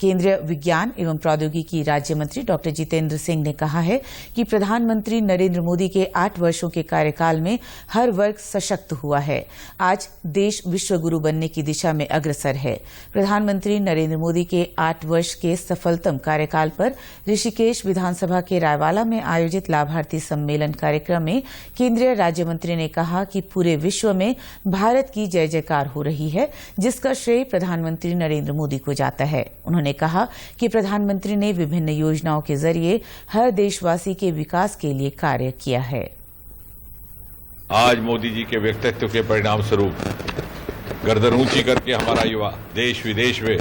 केंद्रीय विज्ञान एवं प्रौद्योगिकी राज्य मंत्री डॉक्टर जितेंद्र सिंह ने कहा है कि प्रधानमंत्री नरेंद्र मोदी के 8 वर्षों के कार्यकाल में हर वर्ग सशक्त हुआ है। आज देश विश्व गुरु बनने की दिशा में अग्रसर है। प्रधानमंत्री नरेंद्र मोदी के 8 वर्ष के सफलतम कार्यकाल पर ऋषिकेश विधानसभा के रायवाला में आयोजित लाभार्थी सम्मेलन कार्यक्रम में केंद्रीय राज्य मंत्री ने कहा कि पूरे विश्व में भारत की जय जयकार हो रही है, जिसका श्रेय प्रधानमंत्री नरेंद्र मोदी को जाता है। उन्होंने कहा कि प्रधानमंत्री ने विभिन्न योजनाओं के जरिए हर देशवासी के विकास के लिए कार्य किया है। आज मोदी जी के व्यक्तित्व के परिणाम स्वरूप गर्दन ऊंची करके हमारा युवा देश विदेश में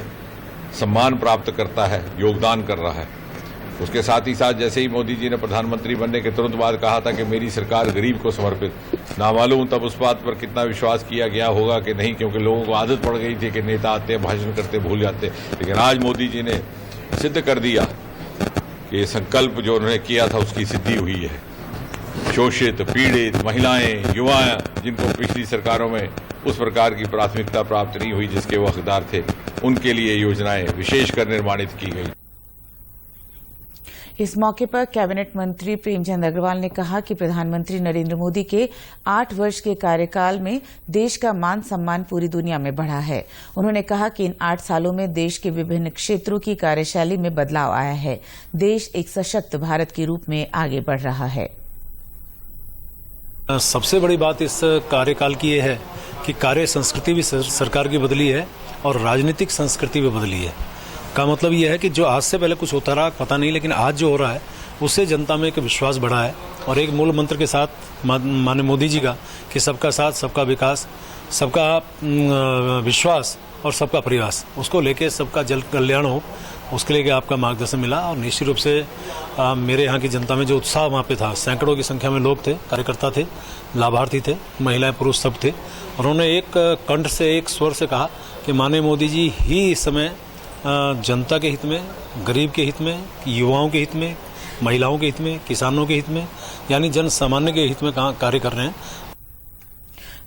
सम्मान प्राप्त करता है, योगदान कर रहा है। उसके साथ ही साथ जैसे ही मोदी जी ने प्रधानमंत्री बनने के तुरंत बाद कहा था कि मेरी सरकार गरीब को समर्पित, ना मालूम तब उस बात पर कितना विश्वास किया गया होगा कि नहीं, क्योंकि लोगों को आदत पड़ गई थी कि नेता आते भाषण करते भूल जाते। लेकिन आज मोदी जी ने सिद्ध कर दिया कि ये संकल्प जो उन्होंने किया था उसकी सिद्धि हुई है। शोषित, पीड़ित महिलाएं, युवा जिनको पिछली सरकारों में उस प्रकार की प्राथमिकता प्राप्त नहीं हुई जिसके वो हकदार थे, उनके लिए योजनाएं विशेषकर निर्माणित की गई। इस मौके पर कैबिनेट मंत्री प्रेमचंद अग्रवाल ने कहा कि प्रधानमंत्री नरेंद्र मोदी के 8 वर्ष के कार्यकाल में देश का मान सम्मान पूरी दुनिया में बढ़ा है। उन्होंने कहा कि इन 8 सालों में देश के विभिन्न क्षेत्रों की कार्यशैली में बदलाव आया है। देश एक सशक्त भारत के रूप में आगे बढ़ रहा है। सबसे बड़ी बात इस कार्यकाल की यह है कि कार्य संस्कृति भी सरकार की बदली है और राजनीतिक संस्कृति भी बदली है। का मतलब यह है कि जो आज से पहले कुछ होता रहा पता नहीं, लेकिन आज जो हो रहा है उससे जनता में एक विश्वास बढ़ा है। और एक मूल मंत्र के साथ माननीय मोदी जी का कि सबका साथ, सबका विकास, सबका विश्वास और सबका प्रयास, उसको लेके सबका जल कल्याण हो, उसके लिए आपका मार्गदर्शन मिला। और निश्चित रूप से मेरे यहाँ की जनता में जो उत्साह वहाँ पे था, सैकड़ों की संख्या में लोग थे, कार्यकर्ता थे, लाभार्थी थे, महिलाएं पुरुष सब थे। उन्होंने एक कंठ से, एक स्वर से कहा कि माननीय मोदी जी ही इस समय जनता के हित में, गरीब के हित में, युवाओं के हित में, महिलाओं के हित में, किसानों के हित में, यानी जन सामान्य के हित में कार्य कर रहे हैं।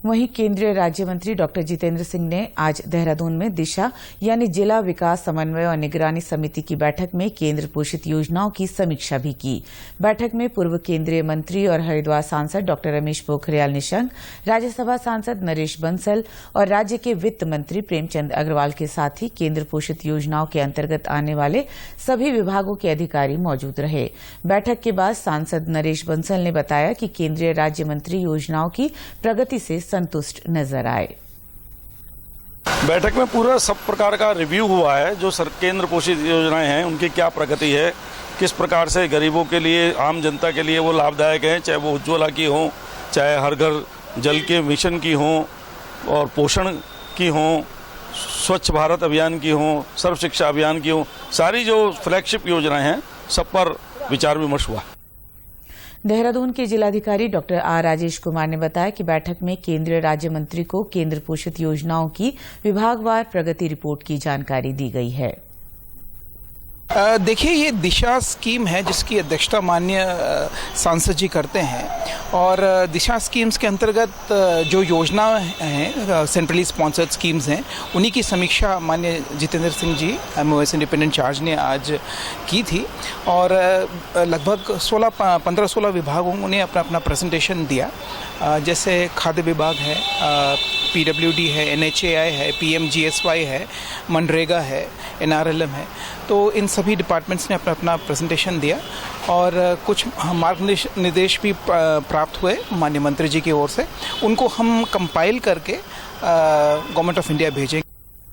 वहीं केंद्रीय राज्य मंत्री डॉक्टर जितेंद्र सिंह ने आज देहरादून में दिशा यानी जिला विकास समन्वय और निगरानी समिति की बैठक में केंद्र पोषित योजनाओं की समीक्षा भी की। बैठक में पूर्व केंद्रीय मंत्री और हरिद्वार सांसद डॉक्टर रमेश पोखरियाल निशंक, राज्यसभा सांसद नरेश बंसल और राज्य के वित्त मंत्री प्रेमचंद अग्रवाल के साथ ही केंद्र पोषित योजनाओं के अंतर्गत आने वाले सभी विभागों के अधिकारी मौजूद रहे। बैठक के बाद सांसद नरेश बंसल ने बताया कि केंद्रीय राज्य मंत्री योजनाओं की प्रगति से संतुष्ट नजर आए। बैठक में पूरा सब प्रकार का रिव्यू हुआ है। जो केंद्र पोषित योजनाएं हैं उनकी क्या प्रगति है, किस प्रकार से गरीबों के लिए, आम जनता के लिए वो लाभदायक हैं, चाहे वो उज्ज्वला की हो, चाहे हर घर जल के मिशन की हो और पोषण की हो, स्वच्छ भारत अभियान की हो, सर्व शिक्षा अभियान की हो, सारी जो फ्लैगशिप योजनाएं हैं सब पर विचार विमर्श हुआ। देहरादून के जिलाधिकारी डॉक्टर आर राजेश कुमार ने बताया कि बैठक में केंद्रीय राज्य मंत्री को केंद्र पोषित योजनाओं की विभागवार प्रगति रिपोर्ट की जानकारी दी गई है। देखिए, ये दिशा स्कीम है जिसकी अध्यक्षता माननीय सांसद जी करते हैं और दिशा स्कीम्स के अंतर्गत जो योजना हैं, सेंट्रली स्पॉन्सर्ड स्कीम्स हैं, उन्हीं की समीक्षा माननीय Jitendra Singh ji MOS independent charge ने आज की थी और लगभग 15-16 विभागों ने अपना प्रेजेंटेशन दिया। जैसे खाद्य विभाग है, PWD है, NHAI है, PMGSY है, मनरेगा है, NRLM है, तो इन सभी डिपार्टमेंट्स ने अपना प्रेजेंटेशन दिया और कुछ मार्गनिर्देश भी प्राप्त हुए माननीय मंत्री जी की ओर से। उनको हम कंपाइल करके गवर्नमेंट ऑफ इंडिया भेजेंगे।